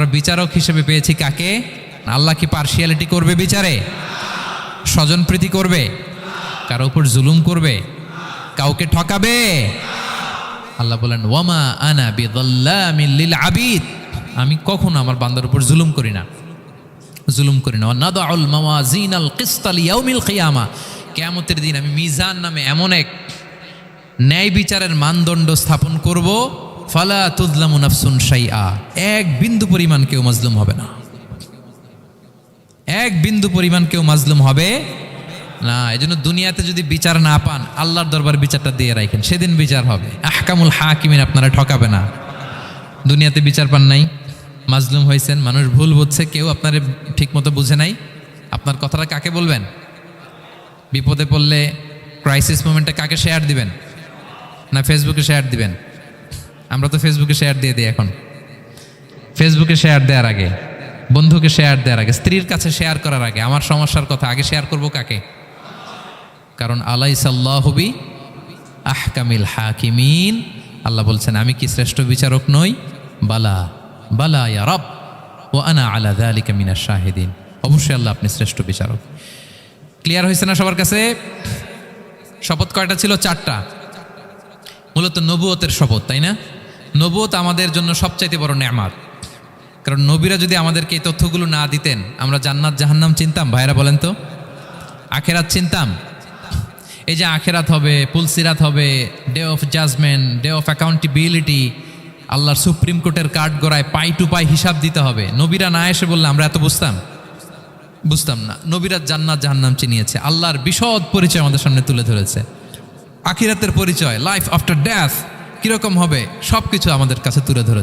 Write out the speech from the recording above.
আমরা বিচারক হিসেবে পেয়েছি কাকে? আল্লাহ কি পার্শিয়ালিটি করবে বিচারে? স্বজনপ্রীতি করবে? কারো উপর জুলুম করবে? কাউকে ঠকাবে? আল্লাহ বলেন ওয়ামা আনা বিযাল্লামিল লিল আবিদ, আমি কখনো আমার বান্দার উপর জুলুম করি না। নাদাউল মাওয়াজিনাল কিসতা লিয়াউমিল কিয়ামা, কিয়ামতের দিন আমি মিজান নামে এমন এক ন্যায় বিচারের মানদণ্ড স্থাপন করব, ফালা তুযলামু নাফসুন শাইআ, এক বিন্দু পরিমাণ কেউ মাজলুম হবে না। এক বিন্দু পরিমাণ কেউ মাজলুম হবে না। এজন্য দুনিয়াতে যদি বিচার না পান, আল্লাহর দরবার বিচারটা দিয়ে রাখেন, সেদিন বিচার হবে। আহকামুল হাকিমিন আপনারা ঠকাবে না। দুনিয়াতে বিচার পান নাই, মাজলুম হয়েছেন, মানুষ ভুল বুঝছে, কেউ আপনার ঠিকমতো বুঝে নাই, আপনার কথাটা কাকে বলবেন? বিপদে পড়লে ক্রাইসিস মোমেন্টে কাকে শেয়ার দিবেন? না ফেসবুকে শেয়ার দিবেন? আমরা তো ফেসবুকে শেয়ার দিয়ে দিই এখন। ফেসবুকে শেয়ার দেওয়ার আগে, বন্ধুকে শেয়ার দেওয়ার আগে, স্ত্রীর কাছে শেয়ার করার আগে আমার সমস্যার কথা আগে শেয়ার করব কাকে? কারণ আলাইসাল্লাহু বি আহকামিল হাকিমিন, আল্লাহ বলছেন আমি কি শ্রেষ্ঠ বিচারক নই? বালা বালা ইয়া রব ওয়া আনা আলা যালিকা মিনাশ শাহিদিন, অবশ্যই আল্লাহ আপনি শ্রেষ্ঠ বিচারক। ক্লিয়ার হয়েছে না সবার কাছে? শপথ কয়টা ছিল? 4টা। মূলত নবুয়তের শপথ, তাই না? নবুয়ত আমাদের জন্য সবচাইতে বড় নেয়ামত। কারণ নবীরা যদি আমাদেরকে এই তথ্যগুলো না দিতেন, আমরা জান্নাত জাহান্নাম চিনতাম? ভাইরা বলেন তো, আখেরাত চিনতাম? এই যে আখেরাত হবে, পুলসিরাত হবে, day of judgement, day of accountability, আল্লাহর সুপ্রিম কোর্টের কাঠ গড়ায় পাই টু পাই হিসাব দিতে হবে, নবীরা না এসে বললে আমরা এত বুঝতাম না। নবীরা জান্নাত জাহান্নাম চিনিয়েছে, আল্লাহর বিশদ পরিচয় আমাদের সামনে তুলে ধরেছে, আখিরাতের পরিচয়, লাইফ আফটার ডেথ কিরকম হবে, সব কিছু আমাদের কাছে তুলে ধরেছে।